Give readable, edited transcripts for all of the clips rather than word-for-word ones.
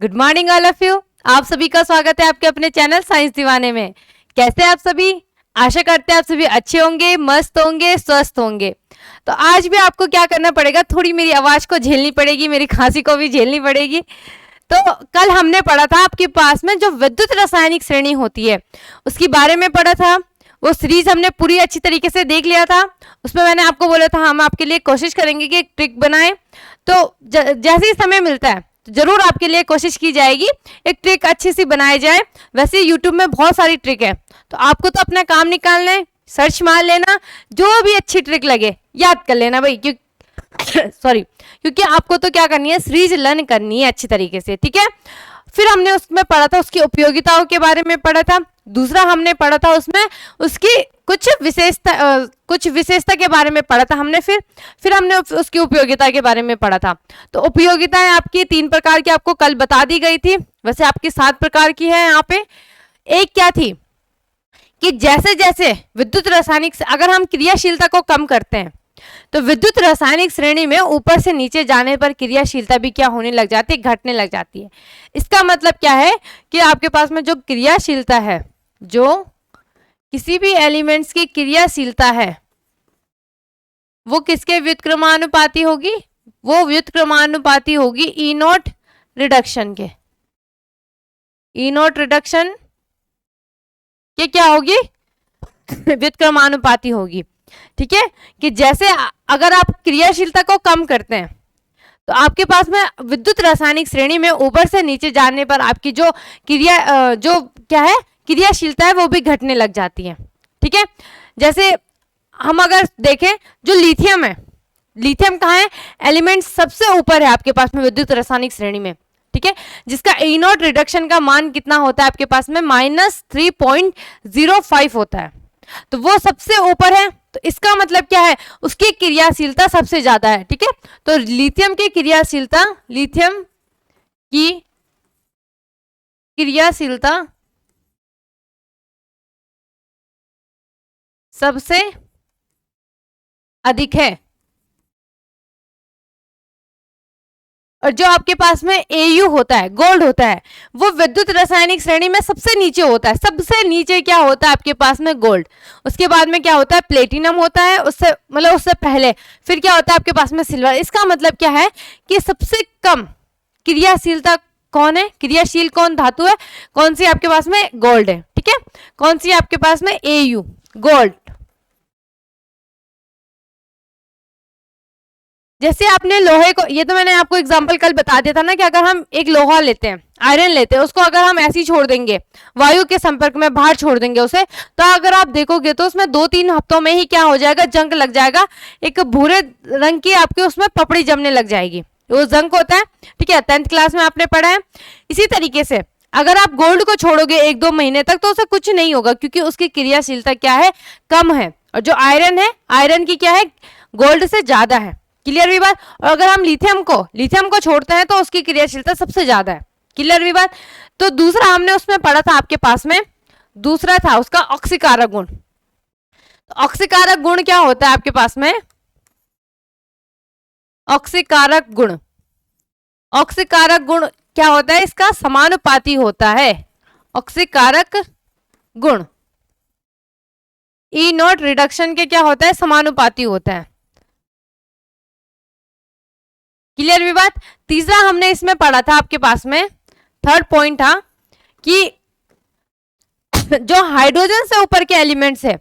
Good morning all of you. आप सभी का स्वागत है आपके अपने चैनल साइंस दीवाने में। कैसे आप सभी? आशा करते हैं आप सभी अच्छे होंगे, मस्त होंगे, स्वस्थ होंगे। तो आज भी आपको क्या करना पड़ेगा, थोड़ी मेरी आवाज को झेलनी पड़ेगी, मेरी खांसी को भी झेलनी पड़ेगी। तो कल हमने पढ़ा था आपके पास में जो विद्युत रासायनिक श्रेणी होती है उसके बारे में पढ़ा था। वो सीरीज हमने पूरी अच्छी तरीके से देख लिया था। उसमें मैंने आपको बोला था हम आपके लिए कोशिश करेंगे कि एक ट्रिक बनाएं। तो जैसे ही समय मिलता है तो जरूर आपके लिए कोशिश की जाएगी एक ट्रिक अच्छी सी बनाई जाए। वैसे यूट्यूब में बहुत सारी ट्रिक है, तो आपको तो अपना काम निकालना है, सर्च मार लेना, जो भी अच्छी ट्रिक लगे याद कर लेना भाई, सॉरी, क्योंकि आपको तो क्या करनी है, सीरीज लर्न करनी है अच्छी तरीके से, ठीक है। फिर हमने उसमें पढ़ा था उसकी उपयोगिताओं के बारे में पढ़ा था। दूसरा हमने पढ़ा था उसमें उसकी कुछ विशेषता के बारे में पढ़ा था हमने। फिर हमने उसकी उपयोगिता के बारे में पढ़ा था। तो उपयोगिताएं आपकी 3 प्रकार की आपको कल बता दी गई थी। वैसे आपकी 7 प्रकार की है यहाँ पे। एक क्या थी कि जैसे जैसे विद्युत रासायनिक, अगर हम क्रियाशीलता को कम करते हैं तो विद्युत रासायनिक श्रेणी में ऊपर से नीचे जाने पर क्रियाशीलता भी क्या होने लग जाती है, घटने लग जाती है। इसका मतलब क्या है कि आपके पास में जो क्रियाशीलता है, जो किसी भी एलिमेंट्स की क्रियाशीलता है, वो किसके व्युत्क्रमानुपाती होगी? वो व्युत्क्रमानुपाती होगी ई नॉट रिडक्शन के। ई नॉट रिडक्शन के क्या होगी? व्युत्क्रमानुपाती होगी, ठीक है। कि जैसे अगर आप क्रियाशीलता को कम करते हैं तो आपके पास में विद्युत रासायनिक श्रेणी में ऊपर से नीचे जाने पर आपकी जो क्रियाशीलता है वो भी घटने लग जाती है, ठीक है। जैसे हम अगर देखें जो लिथियम है, लिथियम कहाँ है? एलिमेंट सबसे ऊपर है आपके पास में विद्युत रासायनिक श्रेणी में, ठीक है, जिसका ई नॉट रिडक्शन का मान कितना होता है आपके पास में? -3.05 होता है। तो वो सबसे ऊपर है, तो इसका मतलब क्या है? उसकी क्रियाशीलता सबसे ज्यादा है, ठीक है। तो लिथियम की क्रियाशीलता सबसे अधिक है। और जो आपके पास में Au होता है, गोल्ड होता है, वो विद्युत रासायनिक श्रेणी में सबसे नीचे होता है। सबसे नीचे क्या होता है आपके पास में? गोल्ड। उसके बाद में क्या होता है? प्लेटिनम होता है। उससे पहले फिर क्या होता है आपके पास में? सिल्वर। इसका मतलब क्या है कि सबसे कम क्रियाशीलता कौन है? क्रियाशील कौन धातु है? कौन सी आपके पास में? गोल्ड है, ठीक है। कौन सी आपके पास में? Au, gold. जैसे आपने लोहे को, ये तो मैंने आपको एग्जांपल कल बता दिया था ना, कि अगर हम एक लोहा लेते हैं, आयरन लेते हैं, उसको अगर हम ऐसे ही छोड़ देंगे, वायु के संपर्क में बाहर छोड़ देंगे उसे, तो अगर आप देखोगे तो उसमें 2-3 हफ्तों में ही क्या हो जाएगा? जंग लग जाएगा। एक भूरे रंग की आपके उसमें पपड़ी जमने लग जाएगी, वो जंग होता है, ठीक है। 10th क्लास में आपने पढ़ा है। इसी तरीके से अगर आप गोल्ड को छोड़ोगे 1-2 महीने तक तो उसे कुछ नहीं होगा, क्योंकि उसकी क्रियाशीलता क्या है? कम है। और जो आयरन है, आयरन की क्या है? गोल्ड से ज्यादा है। क्लियर हुई बात? और अगर हम लिथियम को छोड़ते हैं तो उसकी क्रियाशीलता सबसे ज्यादा है। क्लियर हुई बात? तो दूसरा हमने उसमें पढ़ा था आपके पास में, दूसरा था उसका ऑक्सीकारक गुण। तो ऑक्सीकारक गुण क्या होता है आपके पास में? ऑक्सीकारक गुण क्या होता है? इसका समानुपाती होता है। ऑक्सीकारक गुण ई नॉट रिडक्शन के क्या होता है? समानुपाती होता है। क्लियर हुई बात? तीसरा हमने इसमें पढ़ा था आपके पास में, थर्ड पॉइंट था कि जो हाइड्रोजन से ऊपर के एलिमेंट्स है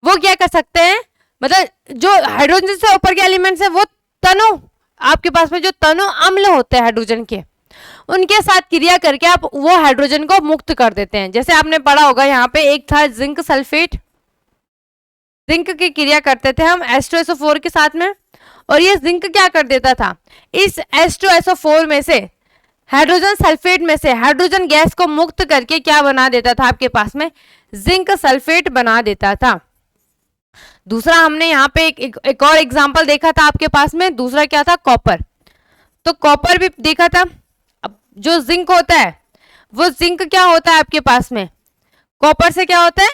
वो क्या कर सकते हैं? मतलब जो हाइड्रोजन से ऊपर के एलिमेंट्स है वो तनु, आपके पास में जो तनु अम्ल होते हैं हाइड्रोजन के, उनके साथ क्रिया करके आप वो हाइड्रोजन को मुक्त कर देते हैं। जैसे आपने पढ़ा होगा यहाँ पे एक था जिंक सल्फेट, जिंक की क्रिया करते थे हम H2SO4 के साथ में, और ये जिंक क्या कर देता था? इस H2SO4 में से, हाइड्रोजन सल्फेट में से हाइड्रोजन गैस को मुक्त करके क्या बना देता था आपके पास में? जिंक सल्फेट बना देता था। दूसरा हमने यहाँ पे एक और एग्जांपल देखा था आपके पास में। दूसरा क्या था? कॉपर। तो कॉपर भी देखा था। अब जो जिंक होता है वो जिंक क्या होता है आपके पास में? कॉपर से क्या होता है?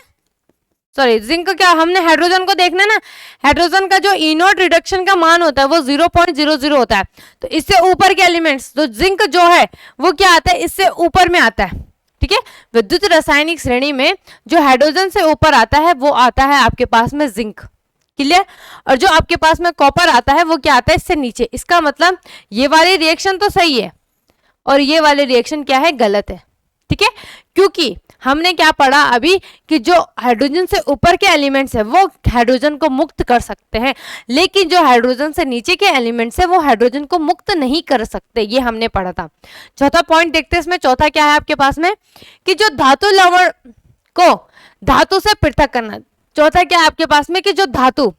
सॉरी जिंक क्या, हमने हाइड्रोजन को देखना है ना, हाइड्रोजन का जो E0 रिडक्शन का मान होता है वो 0.00 होता है। तो इससे ऊपर के एलिमेंट्स तो जिंक जो है वो क्या आता है, इससे ऊपर में आता है। ठीक है, विद्युत रासायनिक श्रेणी में जो हाइड्रोजन से ऊपर आता है वो आता है आपके पास में जिंक। क्लियर। और जो आपके पास में कॉपर आता है वो क्या आता है, इससे नीचे। इसका मतलब ये वाली रिएक्शन तो सही है और ये वाले रिएक्शन क्या है, गलत है। ठीक है, क्योंकि हमने क्या पढ़ा अभी कि जो हाइड्रोजन से ऊपर के एलिमेंट्स है वो हाइड्रोजन को मुक्त कर सकते हैं, लेकिन जो हाइड्रोजन से नीचे के एलिमेंट्स है वो हाइड्रोजन को मुक्त नहीं कर सकते, ये हमने पढ़ा था। चौथा पॉइंट देखते हैं इसमें। चौथा क्या है आपके पास में कि जो धातु लवण को धातु से पृथक करना। चौथा क्या है आपके पास में कि जो धातु,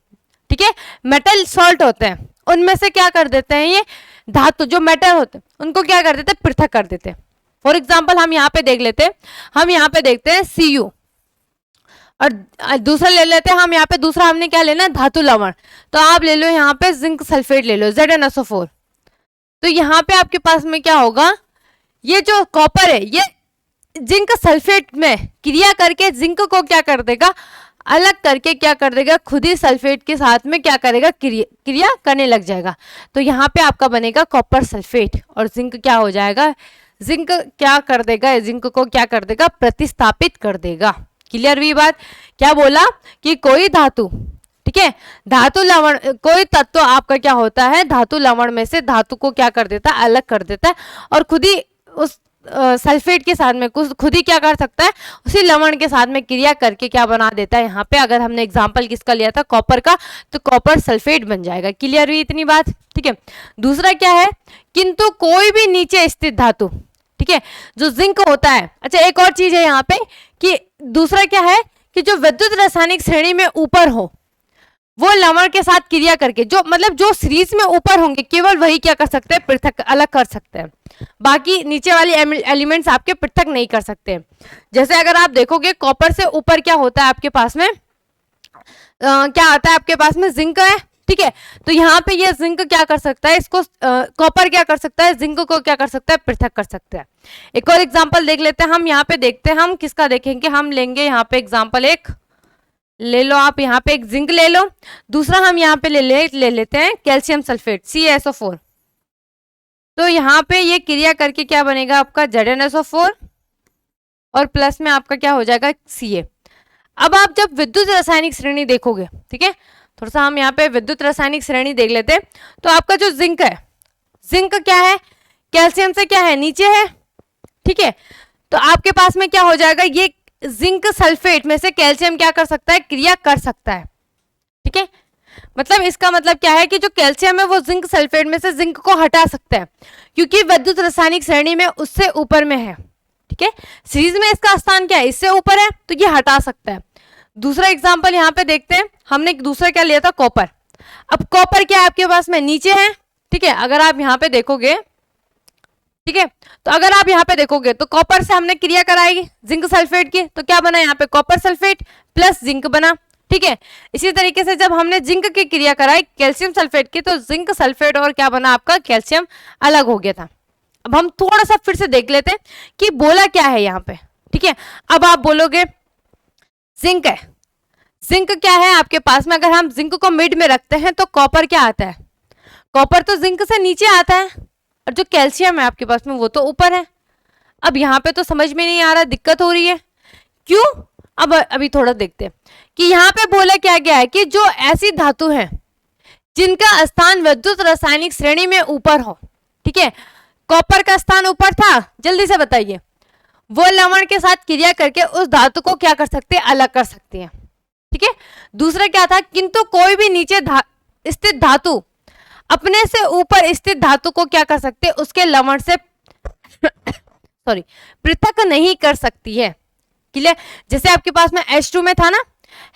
ठीक है, मेटल सॉल्ट होते हैं उनमें से क्या कर देते हैं, ये धातु जो मेटल होते हैं उनको क्या कर देते हैं, पृथक कर देते हैं। फॉर एग्जाम्पल हम यहाँ पे देख लेते हैं, हम यहाँ पे देखते हैं Cu और दूसरा ले लेते हैं हम यहाँ पे, दूसरा हमने क्या लेना है, धातु लवण। तो आप ले लो यहाँ पे जिंक सल्फेट ले लो ZnSO4। तो यहाँ पे आपके पास में क्या होगा, ये जो कॉपर है ये जिंक सल्फेट में क्रिया करके जिंक को क्या कर देगा, अलग करके क्या कर देगा, खुद ही सल्फेट के साथ में क्या करेगा, क्रिया करने लग जाएगा। तो यहाँ पे आपका बनेगा कॉपर सल्फेट और जिंक क्या हो जाएगा, जिंक क्या कर देगा, जिंक को क्या कर देगा, प्रतिस्थापित कर देगा। क्लियर हुई बात। क्या बोला कि कोई धातु, ठीक है, धातु लवण, कोई तत्व आपका क्या होता है, धातु लवण में से धातु को क्या कर देता है, अलग कर देता है और खुद ही उस सल्फेट के साथ में खुद ही क्या कर सकता है, उसी लवण के साथ में क्रिया करके क्या बना देता है। यहाँ पे अगर हमने एग्जांपल किसका लिया था, कॉपर का, तो कॉपर सल्फेट बन जाएगा। क्लियर हुई इतनी बात। ठीक है, दूसरा क्या है, किंतु कोई भी नीचे स्थित धातु, ठीक है, जो जिंक होता है। अच्छा, एक और चीज है यहाँ पे कि दूसरा क्या है कि जो विद्युत रासायनिक श्रेणी में ऊपर हो वो लवण के साथ क्रिया करके, जो मतलब जो सीरीज में ऊपर होंगे केवल वही क्या कर सकते हैं, पृथक अलग कर सकते हैं। बाकी नीचे वाली एलिमेंट्स आपके पृथक नहीं कर सकते। जैसे अगर आप देखोगे कॉपर से ऊपर क्या होता है आपके पास में, क्या आता है आपके पास में, जिंक है। ठीक है, तो यहाँ पे ये जिंक क्या कर सकता है, इसको कॉपर क्या कर सकता है, जिंक को क्या कर सकता है, पृथक कर सकता है। एक और एग्जांपल देख लेते हैं हम। यहाँ पे देखते हैं हम किसका देखेंगे, हम लेंगे यहाँ पे एग्जांपल एक ले लो, आप यहाँ पे एक जिंक ले लो। दूसरा हम यहाँ पे ले लेते हैं कैल्शियम सल्फेट CaSO4। तो यहाँ पे ये क्रिया करके क्या बनेगा आपका ZnSO4 और प्लस में आपका क्या हो जाएगा Ca। अब आप जब विद्युत रासायनिक श्रेणी देखोगे, ठीक है, थोड़ा सा हम यहाँ पे विद्युत रासायनिक श्रेणी देख लेते हैं। तो आपका जो जिंक है, जिंक क्या है, कैल्शियम से क्या है, नीचे है। ठीक है, तो आपके पास में क्या हो जाएगा, ये जिंक सल्फेट में से कैल्शियम क्या कर सकता है, क्रिया कर सकता है। ठीक है, मतलब इसका मतलब क्या है कि जो कैल्शियम है वो जिंक सल्फेट में से जिंक को हटा सकता है, क्योंकि विद्युत रासायनिक श्रेणी में उससे ऊपर में है। ठीक है, सीरीज में इसका स्थान क्या है, इससे ऊपर है, तो ये हटा सकता है। दूसरा एग्जांपल यहाँ पे देखते हैं, हमने दूसरा क्या लिया था, कॉपर। अब कॉपर क्या है आपके पास में, नीचे है। ठीक है, अगर आप यहाँ पे देखोगे, ठीक है, तो अगर आप यहाँ पे देखोगे तो कॉपर से हमने क्रिया कराई जिंक सल्फेट की, तो क्या बना यहाँ पे, कॉपर सल्फेट प्लस जिंक बना। ठीक है, इसी तरीके से जब हमने जिंक की क्रिया कराई कैल्शियम सल्फेट की, तो जिंक सल्फेट और क्या बना आपका, कैल्शियम अलग हो गया था। अब हम थोड़ा सा फिर से देख लेते हैं कि बोला क्या है यहाँ पे। ठीक है, अब आप बोलोगे जिंक है, जिंक क्या है आपके पास में, अगर हम जिंक को मिड में रखते हैं तो कॉपर क्या आता है, कॉपर तो जिंक से नीचे आता है और जो कैल्शियम है आपके पास में वो तो ऊपर है। अब यहाँ पे तो समझ में नहीं आ रहा, दिक्कत हो रही है, क्यों। अब अभी थोड़ा देखते हैं कि यहाँ पे बोला क्या गया है कि जो ऐसी धातु है जिनका स्थान विद्युत रासायनिक श्रेणी में ऊपर हो। ठीक है, कॉपर का स्थान ऊपर था, जल्दी से बताइए, वो लवण के साथ क्रिया करके उस धातु को क्या कर सकते हैं, अलग कर सकते हैं। ठीक है, दूसरा क्या था, किंतु कोई भी नीचे स्थित धातु अपने से ऊपर स्थित धातु को क्या कर सकते, उसके लवण से सॉरी पृथक नहीं कर सकती है। क्लियर, जैसे आपके पास में H2 में था ना,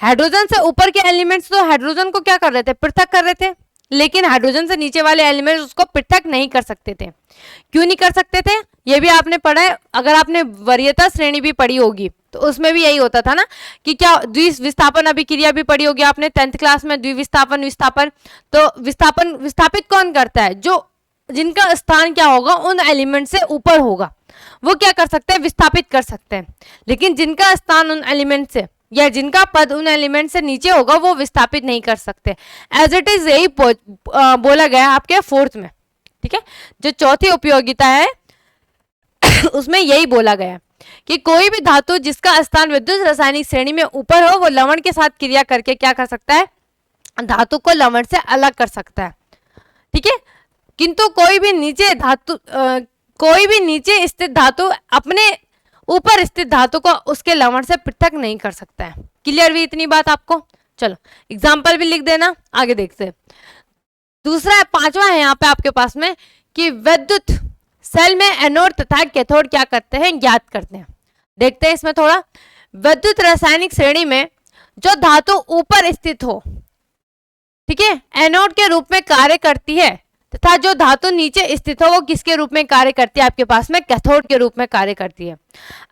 हाइड्रोजन से ऊपर के एलिमेंट्स तो हाइड्रोजन को क्या कर रहे थे, पृथक कर रहे थे, लेकिन हाइड्रोजन से नीचे वाले एलिमेंट्स उसको पृथक नहीं कर सकते थे। क्यों नहीं कर सकते थे, ये भी आपने पढ़ा है। अगर आपने वरीयता श्रेणी भी पढ़ी होगी तो उसमें भी यही होता था ना कि क्या द्विविस्थापन अभिक्रिया भी पढ़ी होगी आपने 10th क्लास में, द्विविस्थापन विस्थापन। तो विस्थापन विस्थापित कौन करता है, जो जिनका स्थान क्या होगा उन एलिमेंट से ऊपर होगा वो क्या कर सकते हैं, विस्थापित कर सकते हैं। लेकिन जिनका स्थान उन एलिमेंट से या जिनका पद उन एलिमेंट से नीचे होगा वो विस्थापित नहीं कर सकते। एज इट इज यही बोला गया आपके फोर्थ में, ठीक है। जो चौथी उपयोगिता है उसमें यही बोला गया कि कोई भी धातु जिसका स्थान विद्युत रासायनिक श्रेणी में ऊपर हो वो लवण के साथ क्रिया करके क्या कर सकता है, धातु को लवण से अलग कर सकता है, ठीक है। किंतु कोई भी नीचे स्थित धातु अपने ऊपर स्थित धातु को उसके लवण से पृथक नहीं कर सकता है। क्लियर हुई इतनी बात आपको? चलो एग्जाम्पल भी लिख देना, आगे देखते हैं। दूसरा पांचवा है यहाँ पे आपके पास में कि विद्युत सेल में एनोड तथा कैथोड क्या करते हैं, ज्ञात करते हैं। देखते हैं इसमें थोड़ा। विद्युत रासायनिक श्रेणी में जो धातु ऊपर स्थित हो, ठीक है, एनोड के रूप में कार्य करती है, तथा जो धातु नीचे स्थित हो वो किसके रूप में कार्य करती है, आपके पास में कैथोड के रूप में कार्य करती है।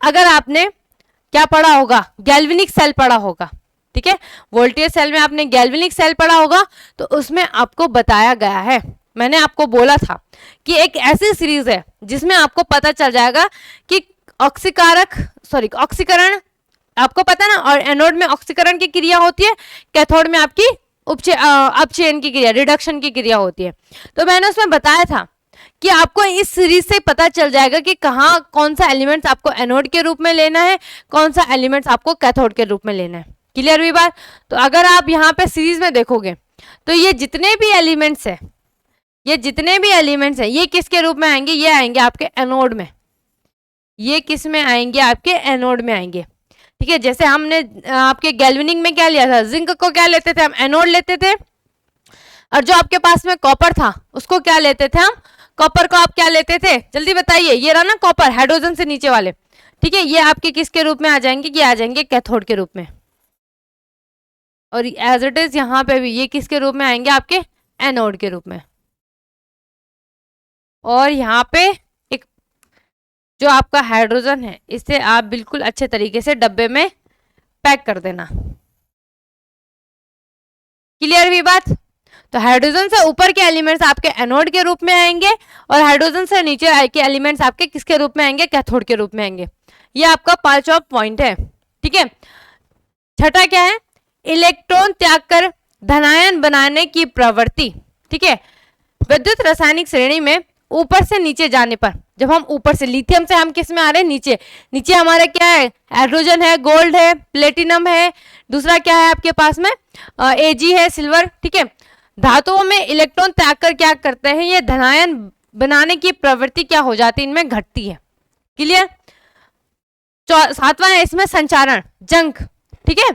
अगर आपने क्या पढ़ा होगा, गैल्वेनिक सेल पढ़ा होगा, ठीक है, वोल्टेज सेल में आपने गैल्वेनिक सेल पढ़ा होगा, तो उसमें आपको बताया गया है, मैंने आपको बोला था कि एक ऐसी सीरीज है जिसमें आपको पता चल जाएगा कि ऑक्सीकरण आपको पता ना, और एनोड में ऑक्सीकरण की क्रिया होती है, कैथोड में आपकी अपचयन की क्रिया, रिडक्शन की क्रिया होती है। तो मैंने उसमें बताया था कि आपको इस सीरीज से पता चल जाएगा कि कहाँ कौन सा एलिमेंट्स आपको एनोड के रूप में लेना है, कौन सा एलिमेंट्स आपको कैथोड के रूप में लेना है। क्लियर हुई बात? तो अगर आप यहाँ पे सीरीज में देखोगे तो ये जितने भी एलिमेंट्स है, ये किसके रूप में आएंगे, ये आएंगे आपके एनोड में। ये किस में आएंगे, आपके एनोड में आएंगे, ठीक है। जैसे हमने आपके गैल्वेनिक में क्या लिया था, जिंक को क्या लेते थे हम, एनोड लेते थे, और जो आपके पास में कॉपर था उसको क्या लेते थे हम, कॉपर को आप क्या लेते थे, जल्दी बताइए। ये रहा ना कॉपर, हाइड्रोजन से नीचे वाले, ठीक है। ये आपके किसके रूप में आ जाएंगे, ये आ जाएंगे कैथोड के रूप में। और एज इट इज यहाँ पे भी ये किसके रूप में आएंगे, आपके एनोड के रूप में। और यहाँ पे एक जो आपका हाइड्रोजन है, इसे आप बिल्कुल अच्छे तरीके से डब्बे में पैक कर देना। क्लियर हुई बात? तो हाइड्रोजन से ऊपर के एलिमेंट्स आपके एनोड के रूप में आएंगे, और हाइड्रोजन से नीचे के एलिमेंट्स आपके किसके रूप में आएंगे, कैथोड के रूप में आएंगे। ये आपका पांचवा पॉइंट है, ठीक है। छठा क्या है, इलेक्ट्रॉन त्याग कर धनायन बनाने की प्रवृत्ति, ठीक है। विद्युत रासायनिक श्रेणी में ऊपर से नीचे जाने पर, जब हम ऊपर से लिथियम से हम किस में आ रहे हैं, नीचे हमारे क्या है, हाइड्रोजन है, गोल्ड है, प्लेटिनम है, दूसरा क्या है आपके पास में एजी है, सिल्वर, ठीक है। धातुओं में इलेक्ट्रॉन त्याग कर क्या करते हैं, ये धनायन बनाने की प्रवृत्ति क्या हो जाती है, इनमें घटती है। क्लियर? सातवां है इसमें संचारण, जंक, ठीक है,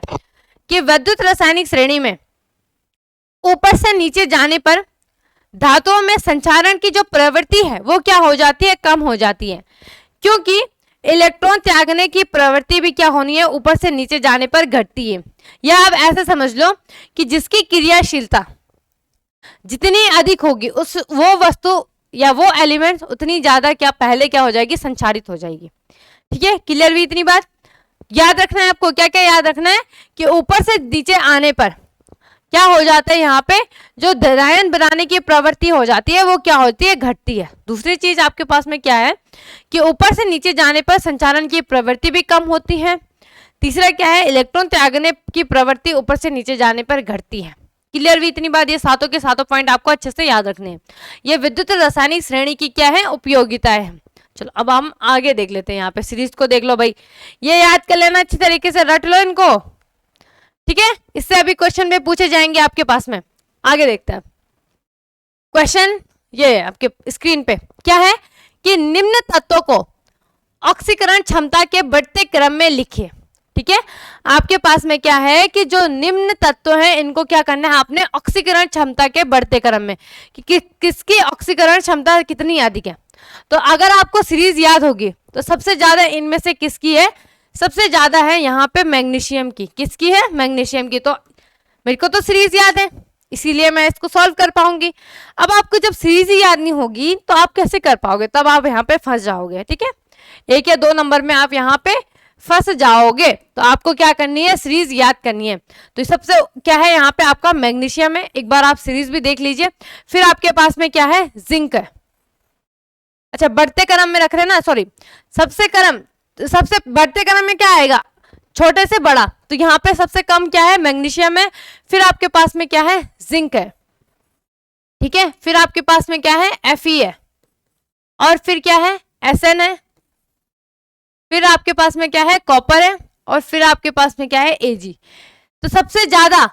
कि विद्युत रासायनिक श्रेणी में ऊपर से नीचे जाने पर धातुओं में संचारण की जो प्रवृत्ति है वो क्या हो जाती है, कम हो जाती है, क्योंकि इलेक्ट्रॉन त्यागने की प्रवृत्ति भी क्या होनी है, ऊपर से नीचे जाने पर घटती है। या आप ऐसे समझ लो कि जिसकी क्रियाशीलता जितनी अधिक होगी वो वस्तु या वो एलिमेंट्स उतनी ज्यादा पहले क्या हो जाएगी, संचारित हो जाएगी। ठीक है, क्लियर हुई इतनी बात? याद रखना है आपको, क्या क्या याद रखना है कि ऊपर से नीचे आने पर क्या हो जाता है, यहाँ पे जो धनायन बनाने की प्रवृत्ति हो जाती है वो क्या होती है, घटती है। दूसरी चीज आपके पास में क्या है कि ऊपर से नीचे जाने पर संचारण की प्रवृत्ति भी कम होती है। तीसरा क्या है, इलेक्ट्रॉन त्यागने की प्रवृत्ति ऊपर से नीचे जाने पर घटती है। क्लियर हुई इतनी बात? ये सातों के सातों पॉइंट आपको अच्छे से याद रखने हैं। ये विद्युत रासायनिक श्रेणी की क्या है, उपयोगिताएं है। चलो अब हम आगे देख लेते हैं, यहाँ पे सीरीज को देख लो भाई, ये याद कर लेना अच्छी तरीके से, रट लो इनको, ठीक है। इससे अभी क्वेश्चन में पूछे जाएंगे आपके पास में। आगे देखते हैं क्वेश्चन, ये आपके स्क्रीन पे क्या है कि निम्न तत्वों को ऑक्सीकरण क्षमता के बढ़ते क्रम में लिखिए। ठीक है, आपके पास में क्या है कि जो निम्न तत्व हैं इनको क्या करना है आपने, ऑक्सीकरण क्षमता के बढ़ते क्रम में, कि किसकी ऑक्सीकरण क्षमता कितनी अधिक है। तो अगर आपको सीरीज याद होगी तो सबसे ज्यादा इनमें से किसकी है, सबसे ज्यादा है यहाँ पे मैग्नीशियम की। किसकी है, मैग्नीशियम की। तो मेरे को तो सीरीज याद है इसीलिए मैं इसको सॉल्व कर पाऊंगी। अब आपको जब सीरीज ही याद नहीं होगी तो आप कैसे कर पाओगे, तब आप यहाँ पे फंस जाओगे। ठीक है, 1 या 2 नंबर में आप यहाँ पे फंस जाओगे। तो आपको क्या करनी है, सीरीज याद करनी है। तो सबसे क्या है यहाँ पे आपका मैग्नीशियम है, एक बार आप सीरीज भी देख लीजिए। फिर आपके पास में क्या है, जिंक है। अच्छा, बढ़ते क्रम में रख रहे ना, सॉरी, सबसे बढ़ते क्रम में क्या आएगा, छोटे से बड़ा, तो यहाँ पे सबसे कम क्या है, मैग्नीशियम है। फिर आपके पास में क्या है, जिंक है, ठीक है। फिर आपके पास में क्या है, Fe है, और फिर क्या है, Sn है। फिर आपके पास में क्या है, कॉपर है, और फिर आपके पास में क्या है, Ag। तो सबसे ज्यादा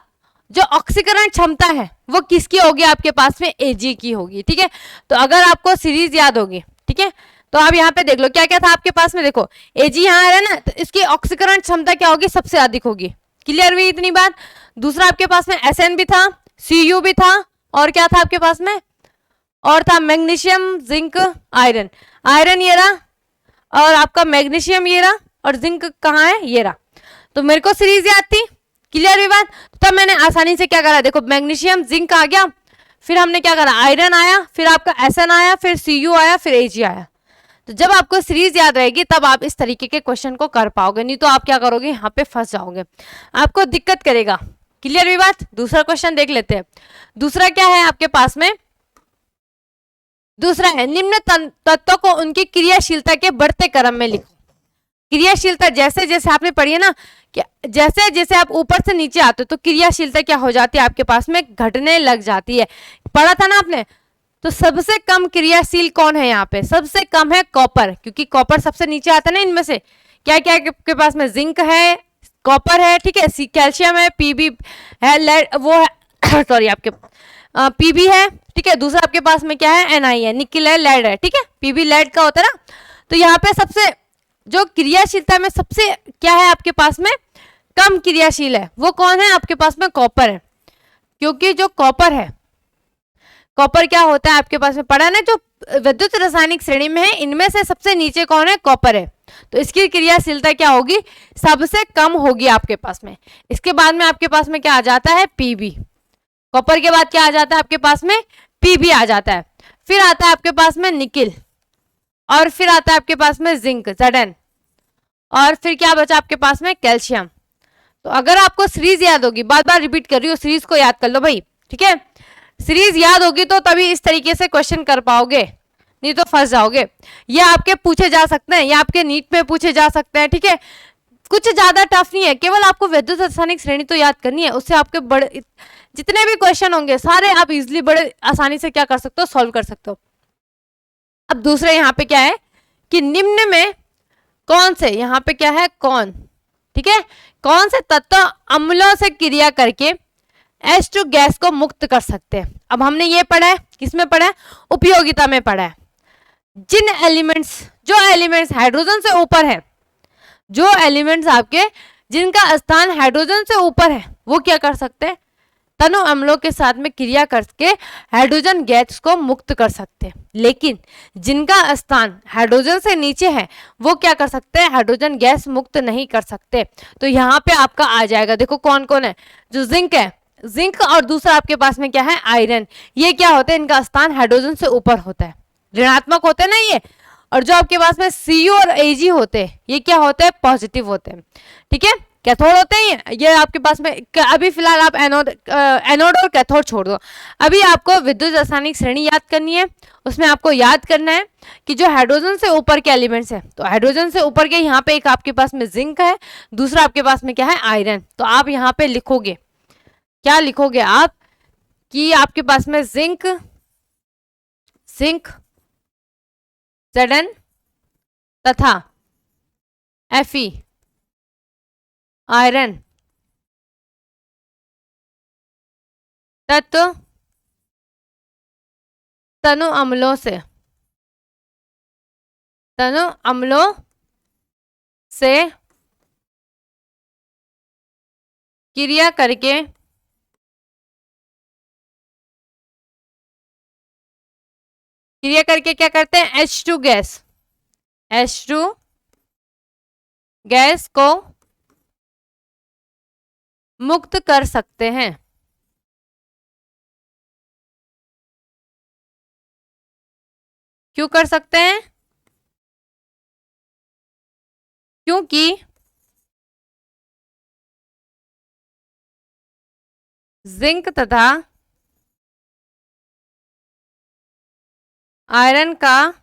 जो ऑक्सीकरण क्षमता है वो किसकी होगी, आपके पास में Ag की होगी, ठीक है। तो अगर आपको सीरीज याद होगी, ठीक है, तो आप यहाँ पे देख लो क्या क्या था आपके पास में, देखो Ag यहाँ आ रहा है ना, तो इसकी ऑक्सीकरण क्षमता क्या होगी, सबसे अधिक होगी। क्लियर हुई इतनी बात। दूसरा आपके पास में Sn भी था, Cu भी था, और क्या था आपके पास में, और था मैग्नीशियम, जिंक, आयरन। आयरन ये रहा, और आपका मैग्नीशियम ये रहा, और जिंक कहाँ है, ये रहा। तो मेरे को सीरीज याद थी। क्लियर हुई बात। तब मैंने आसानी से क्या करा, देखो मैग्नीशियम जिंक आ गया, फिर हमने क्या करा, आयरन आया, फिर आपका Sn आया, फिर Cu आया, फिर Ag आया। तो जब आपको सीरीज याद रहेगी तब आप इस तरीके के क्वेश्चन को कर पाओगे, नहीं तो आप क्या करोगे, यहाँ पे फंस जाओगे, आपको दिक्कत करेगा। क्लियर हुई बात। दूसरा क्वेश्चन देख लेते हैं। दूसरा क्या है आपके पास में, दूसरा है निम्न तत्वों को उनकी क्रियाशीलता के बढ़ते क्रम में लिखो। क्रियाशीलता जैसे जैसे आपने पढ़ी है ना, कि जैसे जैसे आप ऊपर से नीचे आते हो तो क्रियाशीलता क्या हो जाती है, आपके पास में घटने लग जाती है। पढ़ा था ना आपने। तो सबसे कम क्रियाशील कौन है यहाँ पे, सबसे कम है कॉपर, क्योंकि कॉपर सबसे नीचे आता है ना इनमें से। क्या क्या आपके पास में, जिंक है, कॉपर है, ठीक है, कैल्शियम है, पीबी है, लेड वो है सॉरी आपके पीबी है, ठीक है। दूसरा आपके पास में क्या है, Ni है, निकल है, लेड है, ठीक है, पीबी लेड का होता है ना। तो यहाँ पे सबसे जो क्रियाशीलता में सबसे क्या है आपके पास में, कम क्रियाशील है, वो कौन है, आपके पास में कॉपर है। क्योंकि जो कॉपर है, कॉपर क्या होता है आपके पास में पढ़ा ना, जो विद्युत रासायनिक श्रेणी में है इनमें से सबसे नीचे कौन है, कॉपर है। तो इसकी क्रियाशीलता क्या होगी, सबसे कम होगी आपके पास में। इसके बाद में आपके पास में क्या आ जाता है, पीबी। कॉपर के बाद क्या आ जाता है आपके पास में, पीबी आ जाता है। फिर आता है आपके पास में निकिल, और फिर आता है आपके पास में जिंक, Zn, और फिर क्या बचा आपके पास में, कैल्शियम। तो अगर आपको सीरीज याद होगी, बार बार रिपीट कर रही हूँ, सीरीज को याद कर लो भाई, ठीक है। सीरीज याद होगी तो तभी इस तरीके से क्वेश्चन कर पाओगे, नहीं तो फंस जाओगे। ये आपके पूछे जा सकते हैं, ये आपके नीट में पूछे जा सकते हैं, ठीक है। कुछ ज्यादा टफ नहीं है, केवल आपको विद्युत रासायनिक श्रेणी तो याद करनी है, उससे आपके बड़े जितने भी क्वेश्चन होंगे सारे आप इजिली बड़े आसानी से क्या कर सकते हो, सॉल्व कर सकते हो। अब दूसरे यहाँ पे क्या है कि निम्न में कौन से, यहाँ पे क्या है, कौन, ठीक है, कौन से तत्व अम्लों से क्रिया करके H2 गैस को मुक्त कर सकते हैं। अब हमने ये पढ़ा है, किसमें पढ़ा है, उपयोगिता में पढ़ा है। जिन एलिमेंट्स, जो एलिमेंट्स हाइड्रोजन से ऊपर है, जो एलिमेंट्स आपके जिनका स्थान हाइड्रोजन से ऊपर है, वो क्या कर सकते हैं, तनु अम्लों के साथ में क्रिया करके हाइड्रोजन गैस को मुक्त कर सकते हैं। लेकिन जिनका स्थान हाइड्रोजन से नीचे है वो क्या कर सकते हैं, हाइड्रोजन गैस मुक्त नहीं कर सकते। तो यहाँ पे आपका आ जाएगा, देखो कौन कौन है, जो जिंक है, जिंक, और दूसरा आपके पास में क्या है, आयरन। ये क्या होते हैं, इनका स्थान हाइड्रोजन से ऊपर होता है, ऋणात्मक होते हैं ना ये। और जो आपके पास में Cu और Ag होते हैं, ये क्या होते हैं, पॉजिटिव होते हैं, ठीक है। कैथोड होते हैं ये आपके पास में। अभी फिलहाल आप एनोड और कैथोड छोड़ दो, अभी आपको विद्युत रासायनिक श्रेणी याद करनी है। उसमें आपको याद करना है कि जो हाइड्रोजन से ऊपर के एलिमेंट्स है, तो हाइड्रोजन से ऊपर के यहाँ पे एक आपके पास में जिंक है, दूसरा आपके पास में क्या है, आयरन। तो आप यहाँ पे लिखोगे, क्या लिखोगे आप, कि आपके पास में जिंक, Zn तथा Fe, आयरन तत्व तनु अम्लों से क्रिया करके क्या करते हैं, H2 गैस को मुक्त कर सकते हैं। क्यों कर सकते हैं, क्योंकि जिंक तथा आयरन का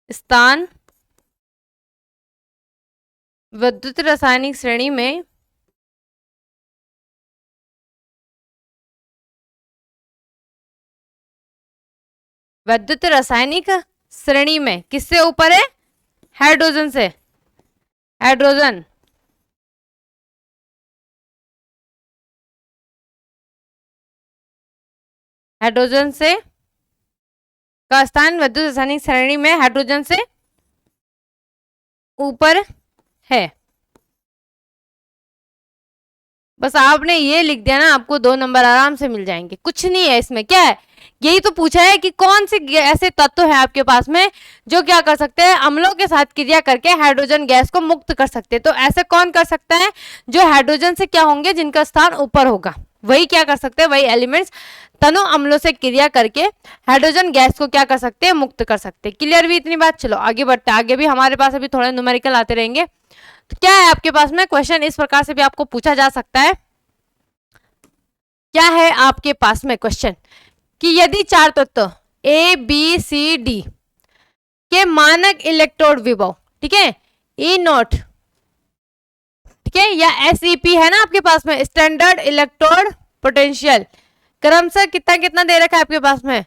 स्थान विद्युत रासायनिक श्रेणी में विद्युत रासायनिक श्रेणी में किससे ऊपर है? हाइड्रोजन से। हाइड्रोजन हाइड्रोजन से का स्थान विद्युत रासायनिक श्रेणी में हाइड्रोजन से ऊपर है। बस आपने ये लिख दिया ना, आपको 2 नंबर आराम से मिल जाएंगे। कुछ नहीं है इसमें, क्या है, यही तो पूछा है कि कौन से ऐसे तत्व है आपके पास में जो क्या कर सकते हैं, अम्लों के साथ क्रिया करके हाइड्रोजन गैस को मुक्त कर सकते हैं। तो ऐसे कौन कर सकता है? जो हाइड्रोजन से क्या होंगे, जिनका स्थान ऊपर होगा, वही क्या कर सकते हैं, वही एलिमेंट्स तनु अम्लों से क्रिया करके हाइड्रोजन गैस को क्या कर सकते हैं, मुक्त कर सकते हैं। क्लियर भी इतनी बात? चलो आगे बढ़ते हैं। आगे भी हमारे पास अभी थोड़े न्यूमेरिकल आते रहेंगे। तो क्या है आपके पास में क्वेश्चन इस प्रकार से भी आपको पूछा जा सकता है। क्या है आपके पास में क्वेश्चन कि यदि 4 तत्व ए बी सी डी के मानक इलेक्ट्रोड विभव, ठीक है, ई नॉट, ठीक है, या एसईपी है ना आपके पास में, स्टैंडर्ड इलेक्ट्रोड पोटेंशियल, क्रमशः कितना कितना दे रखा है आपके पास में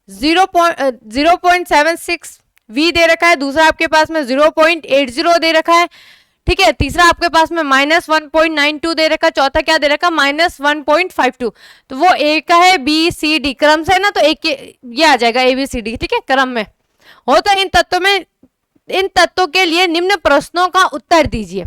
0.76 V दे रखा है, दूसरा आपके पास में 0.80 दे रखा है, ठीक है, तीसरा आपके पास में -1.92 दे रखा है, चौथा क्या दे रखा है -1.52। तो वो ए का है, बी सी डी क्रम से ना, तो एक ये आ जाएगा ए बी सी डी, ठीक है, क्रम में हो। तो इन तत्वों के लिए निम्न प्रश्नों का उत्तर दीजिए।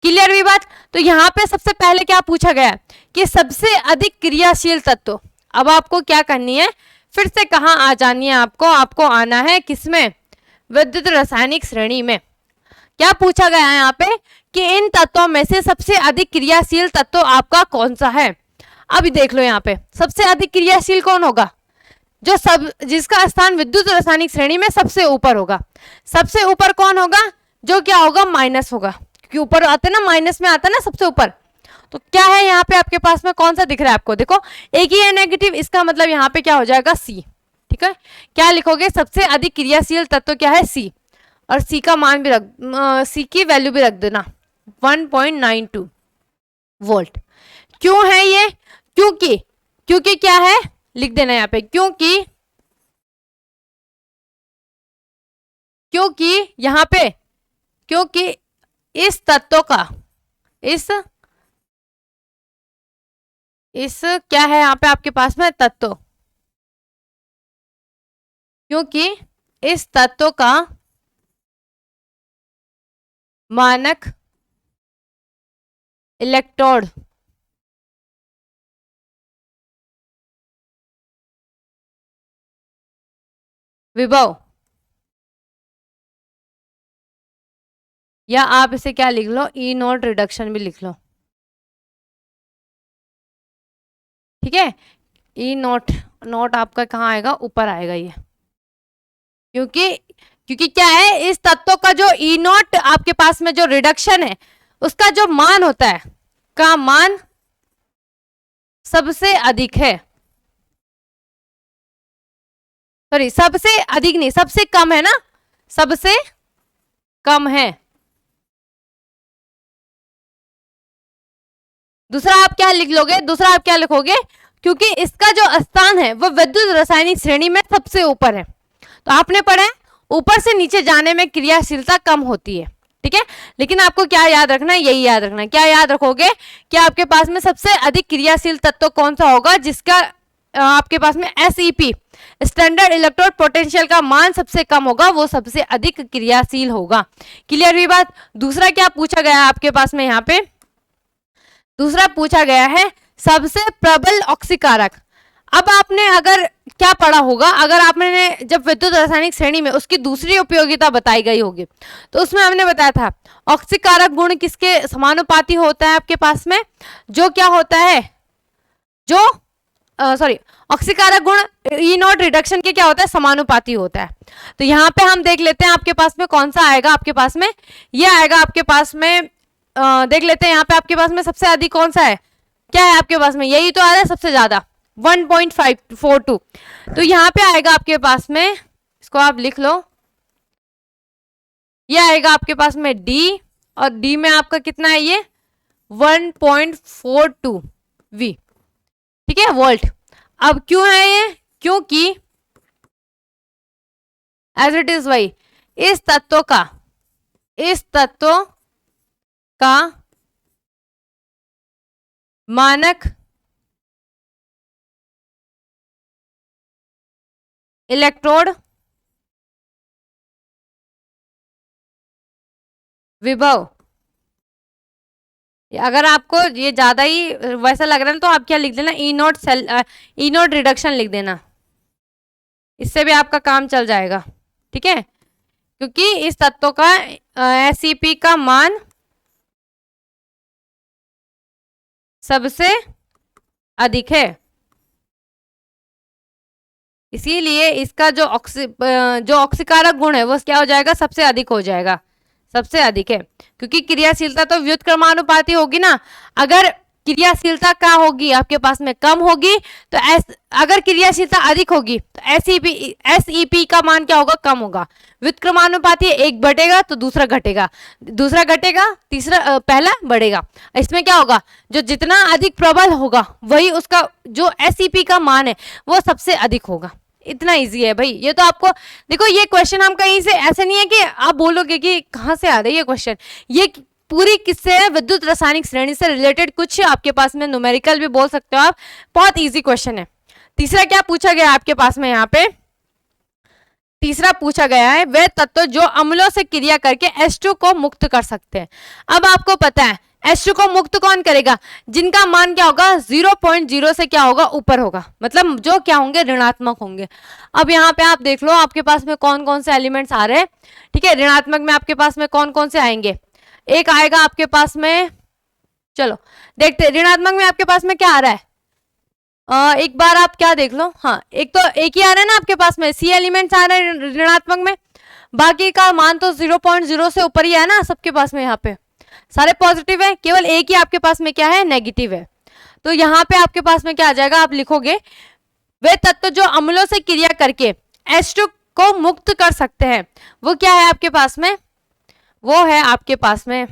क्लियर भी बात? तो यहाँ पे सबसे पहले क्या पूछा गया कि सबसे अधिक क्रियाशील तत्व। अब आपको क्या करनी है, फिर से कहाँ आ जानी है, आपको आना है किसमें, विद्युत रासायनिक श्रेणी में। क्या पूछा गया है यहाँ पे कि इन तत्वों में से सबसे अधिक क्रियाशील तत्व आपका कौन सा है। अब देख लो यहाँ पे सबसे अधिक क्रियाशील कौन होगा, जिसका स्थान विद्युत रासायनिक श्रेणी में सबसे ऊपर होगा। सबसे ऊपर कौन होगा, जो क्या होगा, माइनस होगा, क्योंकि ऊपर आते ना, माइनस में आता ना सबसे ऊपर। तो क्या है यहाँ पे आपके पास में कौन सा दिख रहा है आपको, देखो एक ही है नेगेटिव, इसका मतलब यहाँ पे क्या हो जाएगा सी, ठीक है। क्या लिखोगे, सबसे अधिक क्रियाशील तत्व क्या है, सी, और सी का मान भी सी की वैल्यू भी रख देना 1.92 वोल्ट। क्यों है ये, क्योंकि क्या है, लिख देना यहाँ पे, क्योंकि यहाँ पे, क्योंकि इस तत्व का इस क्या है यहाँ पे आपके पास में तत्व, क्योंकि इस तत्व का मानक इलेक्ट्रोड विभव, या आप इसे क्या लिख लो, ई नॉट रिडक्शन भी लिख लो, ठीक है। ई नॉट आपका कहाँ आएगा, ऊपर आएगा ये, क्योंकि क्या है, इस तत्व का जो ई नॉट आपके पास में जो रिडक्शन है, उसका जो मान होता है, का मान सबसे अधिक है, सॉरी सबसे अधिक नहीं, सबसे कम है ना, सबसे कम है। दूसरा आप क्या लिख लोगे, दूसरा आप क्या लिखोगे, क्योंकि इसका जो स्थान है वो विद्युत रासायनिक श्रेणी में सबसे ऊपर है। तो आपने पढ़ा है ऊपर से नीचे जाने में क्रियाशीलता कम होती है, ठीक है। लेकिन आपको क्या याद रखना है, यही याद रखना है। क्या याद रखोगे कि आपके पास में सबसे अधिक क्रियाशील तत्व कौन सा होगा, जिसका आपके पास में एसईपी स्टैंडर्ड इलेक्ट्रोड पोटेंशियल का मान सबसे कम होगा, वो सबसे अधिक क्रियाशील होगा। क्लियर हुई बात? दूसरा क्या पूछा गया है आपके पास में, यहाँ पे दूसरा पूछा गया है सबसे प्रबल ऑक्सीकारक। अब आपने अगर क्या पढ़ा होगा, अगर आपने जब विद्युत रासायनिक श्रेणी में उसकी दूसरी उपयोगिता बताई गई होगी, तो उसमें हमने बताया था ऑक्सीकारक गुण किसके समानुपाती होता है आपके पास में, जो क्या होता है, जो ऑक्सीकारक गुण ई नॉट रिडक्शन के क्या होता है, समानुपाती होता है। तो यहाँ पे हम देख लेते हैं आपके पास में कौन सा आएगा, आपके पास में ये आएगा आपके पास में, देख लेते हैं यहाँ पे आपके पास में सबसे अधिक कौन सा है, क्या है आपके पास में, यही तो आ रहा है सबसे ज्यादा 1.542। तो यहाँ पे आएगा आपके पास में, इसको आप लिख लो, ये आएगा आपके पास में डी और डी में आपका कितना है ये 1.42 वी, ठीक है, वोल्ट। अब क्यों है ये, क्योंकि एज इट इज वही इस तत्व का मानक इलेक्ट्रोड विभव, अगर आपको ये ज्यादा ही वैसा लग रहा है तो आप क्या लिख देना, ई नोट सेल, ई नोट रिडक्शन लिख देना, इससे भी आपका काम चल जाएगा, ठीक है। क्योंकि इस तत्व का एसईपी का मान सबसे अधिक है, इसीलिए इसका जो ऑक्सीकारक गुण है वो क्या हो जाएगा, सबसे अधिक हो जाएगा, सबसे अधिक है। क्योंकि क्रियाशीलता तो व्युत्क्रमानुपाती होगी ना, अगर क्रियाशीलता क्या होगी आपके पास में कम होगी तो अगर क्रियाशीलता अधिक होगी तो एसईपी का मान क्या होगा, कम होगा। व्युत्क्रमानुपाती एक बढ़ेगा तो दूसरा घटेगा, दूसरा घटेगा तीसरा पहला बढ़ेगा। इसमें क्या होगा, जो जितना अधिक प्रबल होगा वही उसका जो एसईपी का मान है वो सबसे अधिक होगा। इतना इजी है भाई, ये तो आपको देखो, ये क्वेश्चन हम कहीं से ऐसे नहीं है कि आप बोलोगे कि कहाँ से आ रही है क्वेश्चन, ये पूरी किससे है, विद्युत रासायनिक श्रेणी से रिलेटेड कुछ आपके पास में न्यूमेरिकल भी बोल सकते हो आप, बहुत इजी क्वेश्चन है। तीसरा क्या पूछा गया आपके पास में, यहाँ पे तीसरा पूछा गया है वे तत्व जो अम्लों से क्रिया करके H2 को मुक्त कर सकते हैं। अब आपको पता है H2 को मुक्त कौन करेगा, जिनका मान क्या होगा 0.0 से क्या होगा ऊपर होगा, मतलब जो क्या होंगे ऋणात्मक होंगे। अब यहाँ पे आप देख लो आपके पास में कौन कौन से एलिमेंट्स आ रहे हैं, ठीक है। ऋणात्मक में आपके पास में कौन कौन से आएंगे, एक आएगा आपके पास में, चलो देखते ऋणात्मक में आपके पास में क्या आ रहा है, एक बार आप क्या देख लो, हाँ एक तो एक ही आ रहा है ना आपके पास में, सी एलिमेंट्स आ रहे हैं ऋणात्मक में, बाकी का मान तो 0.0 से ऊपर ही है ना सबके पास में, यहाँ पे सारे पॉजिटिव है, केवल एक ही आपके पास में क्या है, नेगेटिव है। तो यहाँ पे आपके पास में क्या आ जाएगा, आप लिखोगे वे तत्व जो अम्लों से क्रिया करके H2 को मुक्त कर सकते हैं, वो क्या है आपके पास में, वो है आपके पास में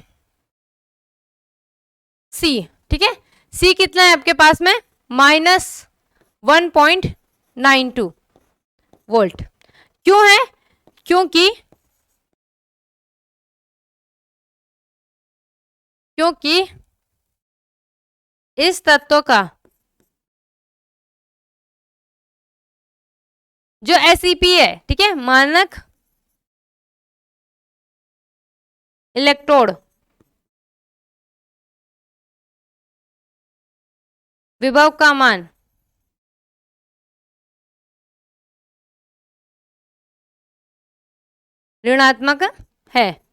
C, ठीक है। C कितना है आपके पास में -1.92 वोल्ट। क्यों है, क्योंकि इस तत्व का जो एसईपी है, ठीक है, मानक इलेक्ट्रोड विभव का मान ऋणात्मक है।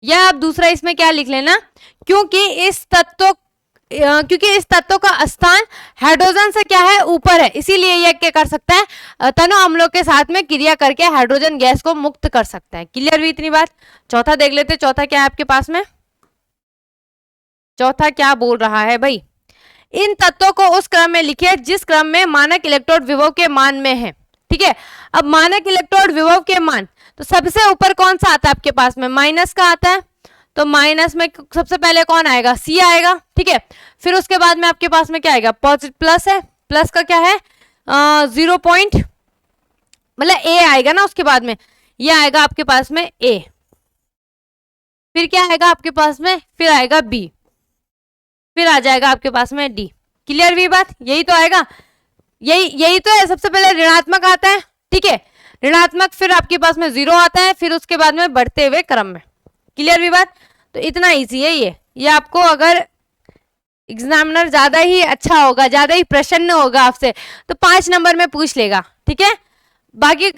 या आप दूसरा इसमें क्या लिख लेना, क्योंकि इस तत्व का स्थान हाइड्रोजन से क्या है, ऊपर है, इसीलिए यह क्या कर सकता है, तनु अम्लों के साथ में क्रिया करके हाइड्रोजन गैस को मुक्त कर सकता है। क्लियर हुई इतनी बात। चौथा देख लेते, चौथा क्या है आपके पास में, चौथा क्या बोल रहा है भाई, इन तत्वों को उस क्रम में लिखिए जिस क्रम में मानक इलेक्ट्रोड विभव के मान में है, ठीक है। अब मानक इलेक्ट्रोड विभव के मान, तो सबसे ऊपर कौन सा आता है आपके पास में, माइनस का आता है, तो माइनस में सबसे पहले कौन आएगा, सी आएगा, ठीक है। फिर उसके बाद में आपके पास में क्या आएगा, पॉजिटिव प्लस है, प्लस का क्या है 0 पॉइंट, मतलब ए आएगा ना, उसके बाद में ये आएगा आपके पास में ए, फिर क्या आएगा आपके पास में, फिर आएगा बी, फिर आ जाएगा आपके पास में डी। क्लियर हुई बात, यही तो आएगा, यही तो है। सबसे पहले ऋणात्मक आता है, ठीक है, ऋणात्मक, फिर आपके पास में 0 आता है, फिर उसके बाद में बढ़ते हुए क्रम में। क्लियर हुई बात। तो इतना इजी है ये आपको, अगर एग्जामिनर ज्यादा ही अच्छा होगा, ज्यादा ही प्रसन्न होगा आपसे, तो 5 नंबर में पूछ लेगा, ठीक है। बाकी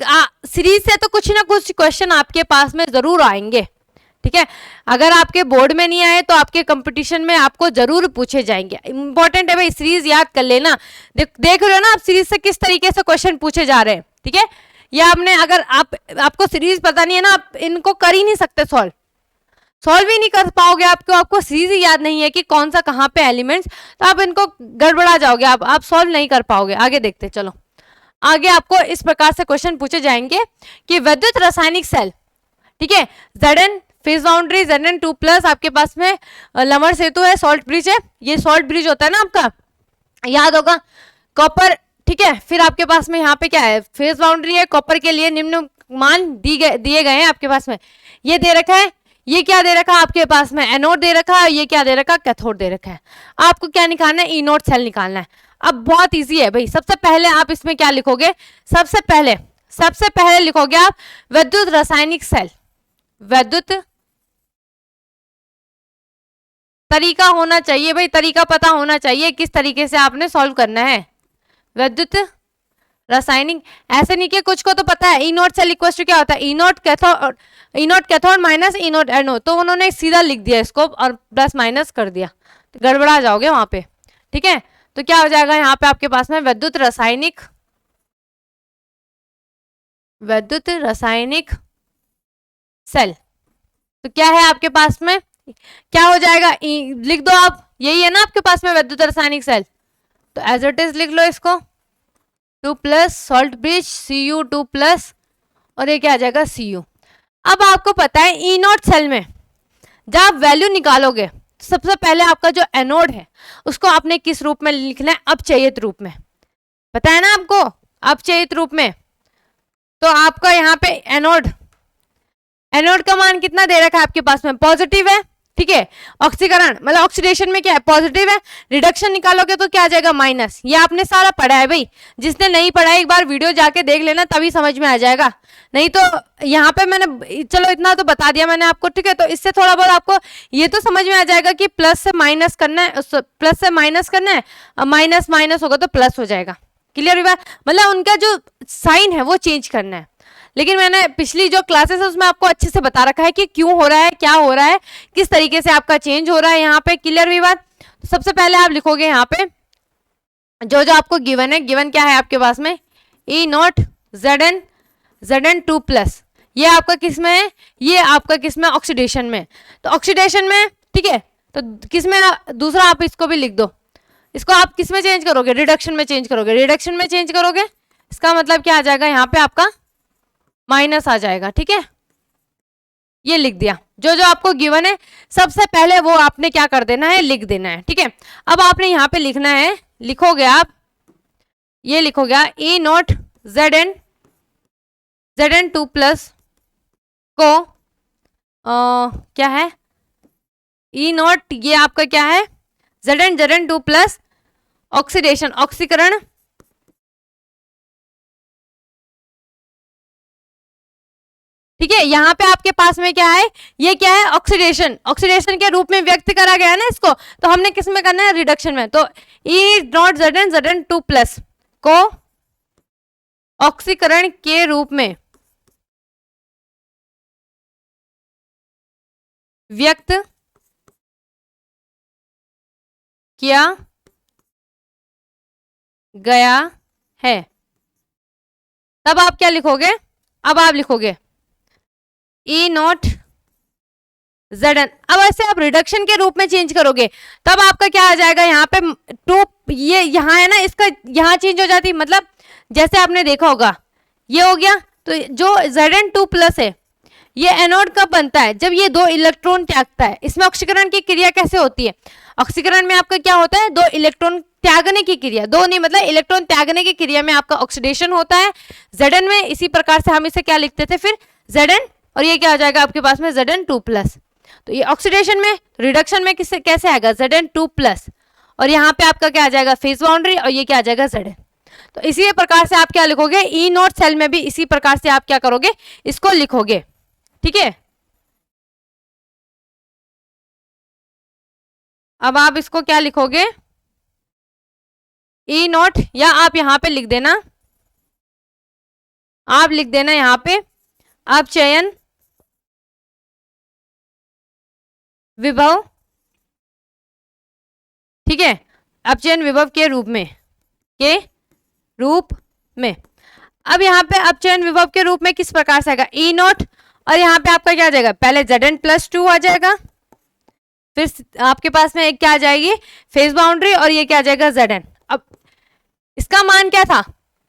सीरीज से तो कुछ ना कुछ क्वेश्चन आपके पास में जरूर आएंगे, ठीक है। अगर आपके बोर्ड में नहीं आए तो आपके कंपटीशन में आपको जरूर पूछे जाएंगे। इंपॉर्टेंट है भाई, सीरीज याद कर लेना। देख रहे हो ना आप सीरीज से किस तरीके से क्वेश्चन पूछे जा रहे हैं, ठीक है। या आपने, अगर आपको सीरीज पता नहीं है ना, आप इनको कर ही नहीं सकते, सॉल्व ही नहीं कर पाओगे, आपको सीरीज ही याद नहीं है कि कौन सा कहाँ पे एलिमेंट्स, तो आप इनको गड़बड़ा जाओगे, आप सॉल्व नहीं कर पाओगे। आगे देखते चलो, आगे आपको इस प्रकार से क्वेश्चन पूछे जाएंगे कि विद्युत रासायनिक सेल, ठीक है। Zn फेज बाउंड्री Zn2+ आपके पास में लमर सेतु है, सॉल्ट ब्रिज है, ये सॉल्ट ब्रिज होता है ना आपका, याद होगा, कॉपर। ठीक है, फिर आपके पास में यहाँ पे क्या है, फेज बाउंड्री है, कॉपर के लिए निम्न मान दिए गए हैं आपके पास में, ये दे रखा है, ये क्या दे रखा है आपके पास में, एनोड दे रखा है, ये क्या दे रखा है, कैथोड दे रखा है। आपको क्या निकालना है, ई नोट सेल निकालना है। अब बहुत इजी है भाई, सबसे पहले आप इसमें क्या लिखोगे, सबसे पहले लिखोगे आप विद्युत रासायनिक सेल। विद्युत तरीका होना चाहिए भाई, तरीका पता होना चाहिए किस तरीके से आपने सॉल्व करना है। विद्युत रासायनिक, ऐसे नहीं कि कुछ को तो पता है, ई नोट सेल इक्वल टू क्या होता है, ई नोट कैथोड माइनस ई नोट एनोड, तो उन्होंने सीधा लिख दिया इसको और प्लस माइनस कर दिया, तो गड़बड़ा जाओगे वहां पे। ठीक है, तो क्या हो जाएगा यहाँ पे आपके पास में विद्युत रासायनिक सेल, तो क्या है आपके पास में, क्या हो जाएगा, लिख दो आप, यही है ना आपके पास में विद्युत रासायनिक सेल, तो एज इट इज लिख लो इसको, 2+ सॉल्ट ब्रिज Cu2+, और ये क्या आ जाएगा Cu। अब आपको पता है ई नोट सेल में जब आप वैल्यू निकालोगे तो सबसे पहले आपका जो एनोड है उसको आपने किस रूप में लिखना है, अपचयित रूप में, पता है ना आपको, अपचयित रूप में। तो आपका यहाँ पे एनोड का मान कितना दे रखा है आपके पास में, पॉजिटिव है। ठीक है, ऑक्सीकरण मतलब ऑक्सीडेशन में क्या है, पॉजिटिव है, रिडक्शन निकालोगे तो क्या आ जाएगा, माइनस। ये आपने सारा पढ़ा है भाई, जिसने नहीं पढ़ा है एक बार वीडियो जाके देख लेना, तभी समझ में आ जाएगा, नहीं तो यहाँ पे मैंने चलो इतना तो बता दिया मैंने आपको। ठीक है, तो इससे थोड़ा बहुत आपको ये तो समझ में आ जाएगा कि प्लस से माइनस करना है, प्लस से माइनस करना है, माइनस माइनस होगा तो प्लस हो जाएगा। क्लियर हुआ, मतलब उनका जो साइन है वो चेंज करना है। लेकिन मैंने पिछली जो क्लासेस है उसमें आपको अच्छे से बता रखा है कि क्यों हो रहा है, क्या हो रहा है, किस तरीके से आपका चेंज हो रहा है यहाँ पे। क्लियर हुई बात। तो सबसे पहले आप लिखोगे यहाँ पे जो जो आपको गिवन है, गिवन क्या है आपके पास में, ई नोट Zn2+, ये आपका किस में है, ये आपका किस में, ऑक्सीडेशन में। तो ऑक्सीडेशन में, ठीक है, तो किस में, दूसरा आप इसको भी लिख दो, इसको आप किस में चेंज करोगे, रिडक्शन में चेंज करोगे, रिडक्शन में चेंज करोगे, इसका मतलब क्या आ जाएगा, यहाँ पे आपका माइनस आ जाएगा। ठीक है, ये लिख दिया, जो जो आपको गिवन है सबसे पहले वो आपने क्या कर देना है, लिख देना है। ठीक है, अब आपने यहाँ पे लिखना है, लिखोगे आप, ये लिखोगे ई नोट Zn2+ को क्या है, ई नोट, ये आपका क्या है, Zn2+ ऑक्सीडेशन, ऑक्सीकरण, ठीक है, यहाँ पे आपके पास में क्या है, ये क्या है, ऑक्सीडेशन, ऑक्सीडेशन के रूप में व्यक्त करा गया है ना इसको, तो हमने किस में करना है, रिडक्शन में। तो ई नॉट Zn2+ को ऑक्सीकरण के रूप में व्यक्त किया गया है। तब आप क्या लिखोगे, अब आप लिखोगे ई नॉट Zn। अब ऐसे आप रिडक्शन के रूप में चेंज करोगे तब आपका क्या आ जाएगा, यहाँ पे टू, ये यहाँ है ना, इसका यहाँ चेंज हो जाती, मतलब जैसे आपने देखा होगा ये हो गया, तो जो Zn2+ है ये एनोड कब बनता है, जब ये 2 इलेक्ट्रॉन त्यागता है। इसमें ऑक्सीकरण की क्रिया कैसे होती है, ऑक्सीकरण में आपका क्या होता है, 2 इलेक्ट्रॉन त्यागने की क्रिया, 2 नहीं मतलब इलेक्ट्रॉन त्यागने की क्रिया में आपका ऑक्सीडेशन होता है Zn में। इसी प्रकार से हम इसे क्या लिखते थे फिर, Zn, और ये क्या आ जाएगा आपके पास में Zn2+। तो ये ऑक्सीडेशन में, रिडक्शन में किससे कैसे आएगा, Zn2+, और यहाँ पे आपका क्या आ जाएगा, फेज बाउंड्री, और ये क्या आ जाएगा, Zn। तो इसी प्रकार से आप क्या लिखोगे, ई नोट सेल में भी इसी प्रकार से आप क्या करोगे, इसको लिखोगे। ठीक है, अब आप इसको क्या लिखोगे, ई नोट, या आप यहां पे लिख देना, आप लिख देना यहां पे अपचयन विभव। ठीक है, अपचयन विभव के रूप में, अब यहाँ पे अपचयन विभव के रूप में किस प्रकार से आएगा, ई नोट, और यहाँ पे आपका क्या आ जाएगा, पहले Zn+2 आ जाएगा, फिर आपके पास में एक क्या आ जाएगी, फेज बाउंड्री, और ये क्या आ जाएगा, Zn। अब इसका मान क्या था,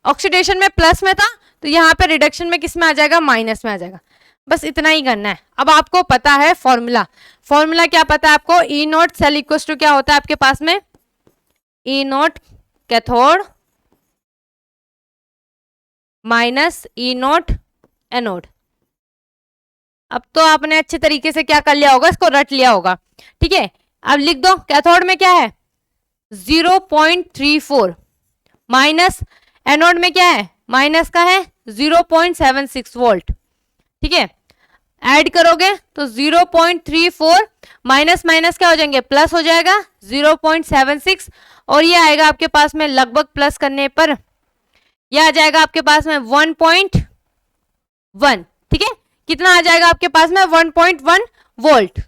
ऑक्सीडेशन में प्लस में था, तो यहाँ पे रिडक्शन में किस में आ जाएगा, माइनस में आ जाएगा। बस इतना ही करना है। अब आपको पता है फॉर्मूला, फॉर्मूला क्या पता है आपको, E nought cell equal to क्या होता है आपके पास में, E nought cathode minus E nought anode. अब तो आपने अच्छे तरीके से क्या कर लिया होगा, इसको रट लिया होगा, ठीक है। अब लिख दो कैथोड में क्या है 0.34 माइनस एनोड में क्या है, माइनस का है 0.76 वोल्ट, ठीक है। ऐड करोगे तो 0.34 माइनस माइनस क्या हो जाएंगे, प्लस हो जाएगा 0.76, और ये आएगा आपके पास में लगभग प्लस करने पर ये आ जाएगा आपके पास में 1.1, ठीक है। कितना आ जाएगा आपके पास में 1.1 वोल्ट।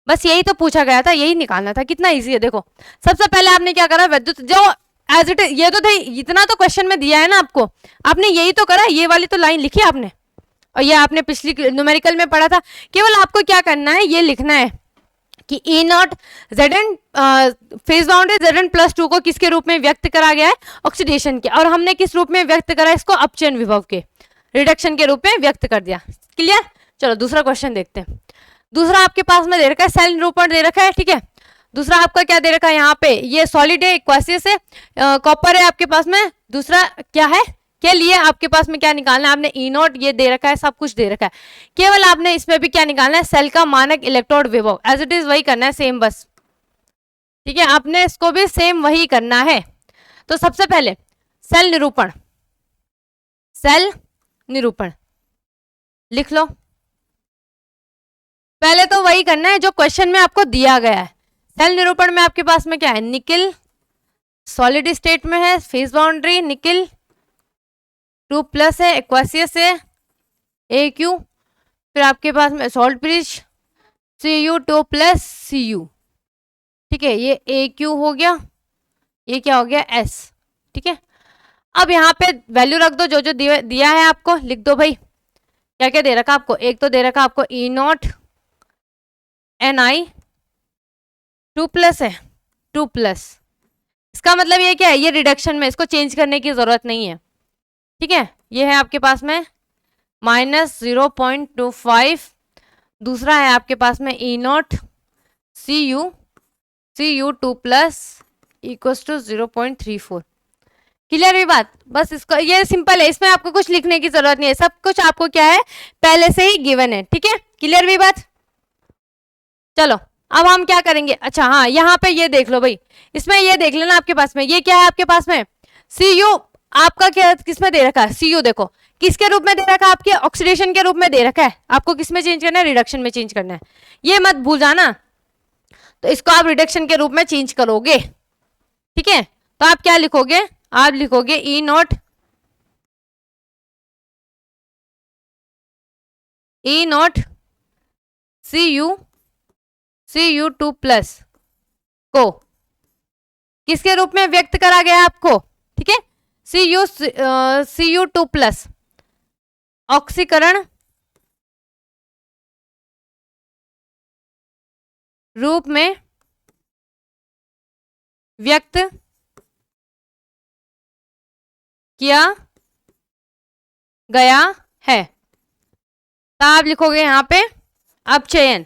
बस यही तो पूछा गया था, यही निकालना था, कितना इजी है। देखो सबसे पहले आपने क्या करा, विद्युत जो एज इट इज, ये तो था, इतना तो क्वेश्चन में दिया है ना आपको, आपने यही तो करा, ये वाली तो लाइन लिखी आपने, और ये आपने पिछली न्यूमेरिकल में पढ़ा था। केवल आपको क्या करना है, ये लिखना है कि E nought Zn phase boundary Zn+2 को किसके रूप में व्यक्त करा गया है, ऑक्सीडेशन के, और हमने किस रूप में व्यक्त करा, इसको अपचयन विभव के, रिडक्शन के रूप में व्यक्त कर दिया। क्लियर। चलो दूसरा क्वेश्चन देखते हैं। दूसरा आपके पास में दे रखा है सेल निरूपण दे रखा है, ठीक है। दूसरा आपका क्या दे रखा है, यहाँ पे ये सॉलिड है, एक्वासियस है, कॉपर है आपके पास में। दूसरा क्या है, के लिए आपके पास में क्या निकालना है, आपने ई नॉट ये दे रखा है, सब कुछ दे रखा है, केवल आपने इसमें भी क्या निकालना है, सेल का मानक इलेक्ट्रोड विभव, एज इट इज वही करना है सेम बस, ठीक है। आपने इसको भी सेम वही करना है। तो सबसे पहले सेल निरूपण, सेल निरूपण लिख लो। पहले तो वही करना है जो क्वेश्चन में आपको दिया गया है। सेल निरूपण में आपके पास में क्या है, निकिल सॉलिड स्टेट में है, फेज बाउंड्री निकिल 2+ है, एक्वासियस है, AQ, फिर आपके पास में सॉल्ट ब्रिज Cu2+ Cu, ठीक है। ये AQ हो गया, ये क्या हो गया S, ठीक है। अब यहाँ पे वैल्यू रख दो, जो जो दिया है आपको लिख दो भाई। क्या क्या दे रखा आपको, एक तो दे रखा आपको ई नॉट Ni 2+ है, 2+, इसका मतलब ये क्या है, ये रिडक्शन में, इसको चेंज करने की जरूरत नहीं है, ठीक है। ये है आपके पास में -0.25, दूसरा है आपके पास में E nought Cu2+ equals to 0.34। Clear हुई बात। बस इसको, ये सिंपल है, इसमें आपको कुछ लिखने की जरूरत नहीं है, सब कुछ आपको क्या है पहले से ही गिवन है, ठीक है। क्लियर हुई बात। चलो अब हम क्या करेंगे, अच्छा हाँ यहाँ पे ये देख लो भाई, इसमें ये देख लेना आपके पास में, ये क्या है आपके पास में Cu, आपका क्या किसमें दे रखा है, Cu देखो किसके रूप में दे रखा है, आपके ऑक्सीडेशन के रूप में दे रखा है, आपको किस में चेंज करना है, रिडक्शन में चेंज करना है, ये मत भूल जाना। तो इसको आप रिडक्शन के रूप में चेंज करोगे, ठीक है। तो आप क्या लिखोगे, आप लिखोगे ई नॉट Cu2+ को किसके रूप में व्यक्त करा गया आपको, ठीक है। Cu2+ ऑक्सीकरण रूप में व्यक्त किया गया है। तो आप लिखोगे यहाँ पे अपचयन,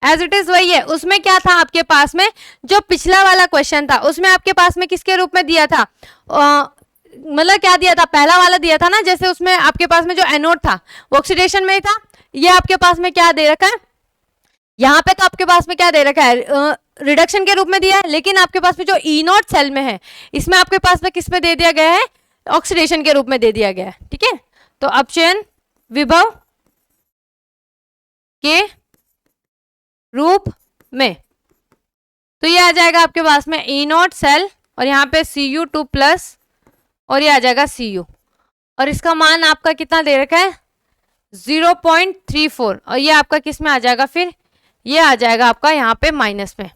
एज इट इज वही है। उसमें क्या था आपके पास में, जो पिछला वाला क्वेश्चन था उसमें आपके पास में किसके रूप में दिया था, मतलब क्या दिया था, पहला वाला दिया था ना, जैसे उसमें आपके पास में जो एनोड था वो ऑक्सीडेशन में ही था। ये आपके पास में क्या दे रखा है, यहाँ पे तो आपके पास में क्या दे रखा है, रिडक्शन के रूप में दिया है, लेकिन आपके पास में जो ई नॉट सेल में है इसमें आपके पास में किस में दे दिया गया है, ऑक्सीडेशन के रूप में दे दिया गया है, ठीक है। तो अपचयन विभव के रूप में, तो ये आ जाएगा आपके पास में ई नॉट सेल, और यहाँ पे Cu2+, और ये आ जाएगा Cu, और इसका मान आपका कितना दे रखा है 0.34, और ये आपका किस में आ जाएगा, फिर ये आ जाएगा आपका यहाँ पे माइनस में,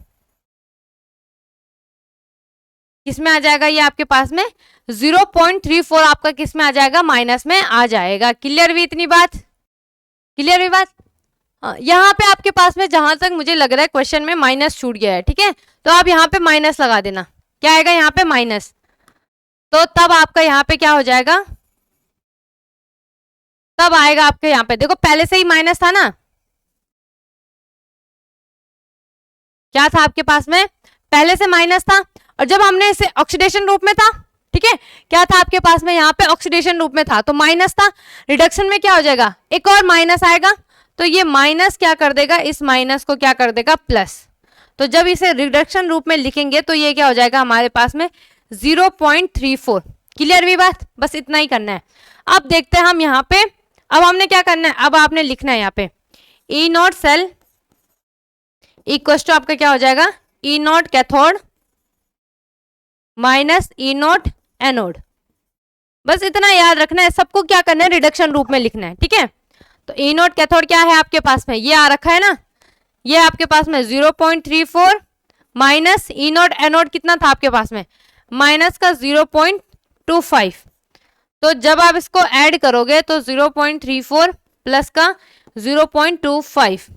किस में आ जाएगा, ये आपके पास में 0.34 आपका किस में आ जाएगा, माइनस में आ जाएगा। क्लियर हुई इतनी बात, क्लियर हुई बात। यहाँ पे आपके पास में जहां तक मुझे लग रहा है क्वेश्चन में माइनस छूट गया है, ठीक है। तो आप यहाँ पे माइनस लगा देना, क्या आएगा यहाँ पे माइनस, तो तब आपका यहाँ पे क्या हो जाएगा, तब आएगा आपके यहाँ पे, देखो पहले से ही माइनस था ना, क्या था आपके पास में, पहले से माइनस था, और जब हमने इसे ऑक्सीडेशन रूप में था, ठीक है, क्या था आपके पास में यहाँ पे ऑक्सीडेशन रूप में था तो माइनस था, रिडक्शन में क्या हो जाएगा, एक और माइनस आएगा, तो ये माइनस क्या कर देगा, इस माइनस को क्या कर देगा प्लस, तो जब इसे रिडक्शन रूप में लिखेंगे तो ये क्या हो जाएगा हमारे पास में 0.34। क्लियर भी बात, बस इतना ही करना है। अब देखते हैं हम यहाँ पे, अब हमने क्या करना है, अब आपने लिखना है यहाँ पे E nought cell equal to आपका क्या हो जाएगा, E nought cathode minus E nought anode. बस इतना याद रखना है, सबको क्या करना है, रिडक्शन रूप में लिखना है, ठीक है। तो ई नॉट कैथोड क्या है आपके पास में, ये आ रखा है ना, ये आपके पास में 0.34 माइनस ई नॉट एनोड कितना था आपके पास में, माइनस का 0.25। तो जब आप इसको ऐड करोगे तो 0.34 प्लस का 0.25,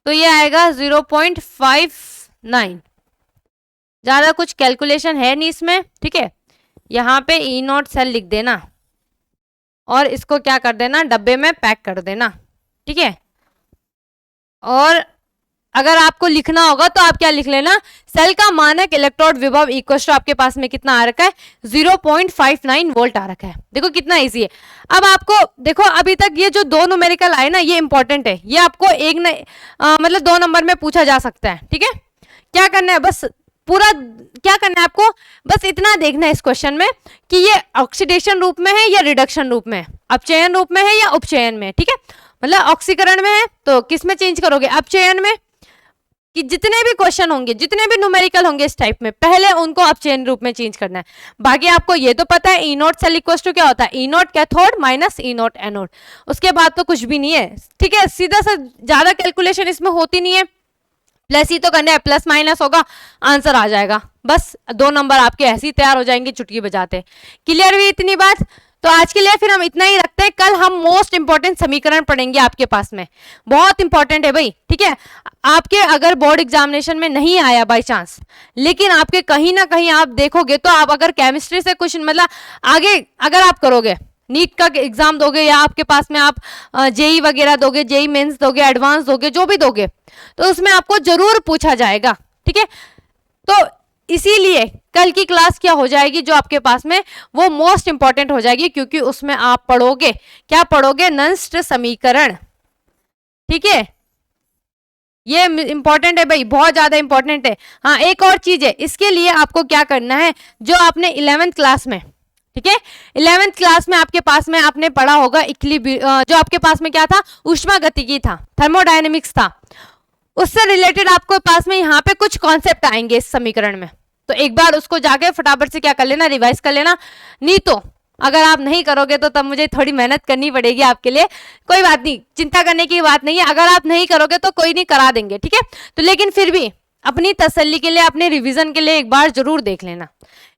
तो ये आएगा 0.59। ज्यादा कुछ कैलकुलेशन है नहीं इसमें, ठीक है। यहाँ पे ई नॉट सेल लिख देना और इसको क्या कर देना, डब्बे में पैक कर देना, ठीक है। और अगर आपको लिखना होगा तो आप क्या लिख लेना, सेल का मानक इलेक्ट्रोड विभव इक्वल टू आपके पास में कितना आ रखा है, 0.59 वोल्ट आ रखा है। देखो कितना इजी है। अब आपको देखो अभी तक ये जो दो न्यूमेरिकल आए ना, ये इंपॉर्टेंट है, ये आपको एक मतलब 2 नंबर में पूछा जा सकता है, ठीक है। क्या करना है, बस पूरा क्या करना है आपको, बस इतना देखना है इस क्वेश्चन में कि ये ऑक्सीडेशन रूप में है या रिडक्शन रूप में है, अपचयन रूप में है या उपचयन में, ठीक है। मतलब ऑक्सीकरण में है तो किस में चेंज करोगे, अपचयन में। कि जितने भी क्वेश्चन होंगे, जितने भी न्यूमेरिकल होंगे इस टाइप में, पहले उनको अपचयन रूप में चेंज करना है। बाकी आपको ये तो पता है E nought cell equal to क्या होता है, E nought cathode minus E nought anode, उसके बाद तो कुछ भी नहीं है, ठीक है। सीधा सा ज्यादा कैलकुलेशन इसमें होती नहीं है, प्लस ही तो करना है, प्लस माइनस होगा आंसर आ जाएगा, बस 2 नंबर आपके ऐसे ही तैयार हो जाएंगे चुटकी बजाते। क्लियर हुई इतनी बात। तो आज के लिए फिर हम इतना ही रखते हैं, कल हम मोस्ट इंपॉर्टेंट समीकरण पढ़ेंगे आपके पास में, बहुत इंपॉर्टेंट है भाई, ठीक है। आपके अगर बोर्ड एग्जामिनेशन में नहीं आया बाय चांस, लेकिन आपके कहीं ना कहीं आप देखोगे तो आप अगर केमिस्ट्री से कुछ मतलब आगे अगर आप करोगे, नीट का एग्जाम दोगे या आपके पास में आप जेई वगैरह दोगे, जेई मेंस दोगे, एडवांस दोगे, जो भी दोगे, तो उसमें आपको जरूर पूछा जाएगा, ठीक है। तो इसीलिए कल की क्लास क्या हो जाएगी जो आपके पास में, वो मोस्ट इंपॉर्टेंट हो जाएगी, क्योंकि उसमें आप पढ़ोगे, क्या पढ़ोगे, नंस्ट समीकरण, ठीक है। ये इंपॉर्टेंट है भाई, बहुत ज्यादा इंपॉर्टेंट है। हाँ एक और चीज है, इसके लिए आपको क्या करना है, जो आपने 11th क्लास में, ठीक है, 11th क्लास में आपके पास में आपने पढ़ा होगा जो आपके पास में क्या था, ऊष्मागतिकी था, थर्मोडायनेमिक्स था, उससे रिलेटेड आपको पास में यहाँ पे कुछ कॉन्सेप्ट आएंगे इस समीकरण में, तो एक बार उसको जाके फटाफट से क्या कर लेना, रिवाइज कर लेना। नहीं तो अगर आप नहीं करोगे तो तब मुझे थोड़ी मेहनत करनी पड़ेगी आपके लिए, कोई बात नहीं, चिंता करने की बात नहीं है। अगर आप नहीं करोगे तो कोई नहीं, करा देंगे, ठीक है। तो लेकिन फिर भी अपनी तसल्ली के लिए, अपने रिवीजन के लिए एक बार जरूर देख लेना,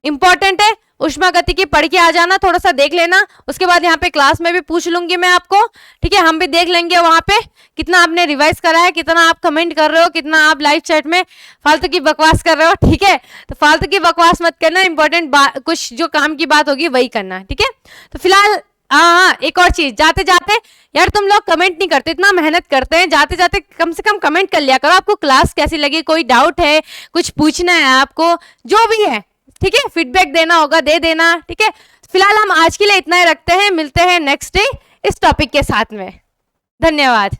इंपॉर्टेंट है। ऊष्मागतिकी पढ़ के आ जाना, थोड़ा सा देख लेना, उसके बाद यहाँ पे क्लास में भी पूछ लूंगी मैं आपको, ठीक है। हम भी देख लेंगे वहां पे कितना आपने रिवाइज करा है, कितना आप कमेंट कर रहे हो, कितना आप लाइव चैट में फालतू की बकवास कर रहे हो, ठीक है। तो फालतू की बकवास मत करना, इंपॉर्टेंट कुछ जो काम की बात होगी वही करना, ठीक है। तो फिलहाल हाँ एक और चीज, जाते जाते यार तुम लोग कमेंट नहीं करते, इतना मेहनत करते हैं, जाते जाते कम से कम कमेंट कर लिया करो, आपको क्लास कैसी लगी, कोई डाउट है, कुछ पूछना है आपको, जो भी है, ठीक है, फीडबैक देना होगा दे देना, ठीक है। फिलहाल हम आज के लिए इतना ही रखते हैं, मिलते हैं नेक्स्ट डे इस टॉपिक के साथ में। धन्यवाद।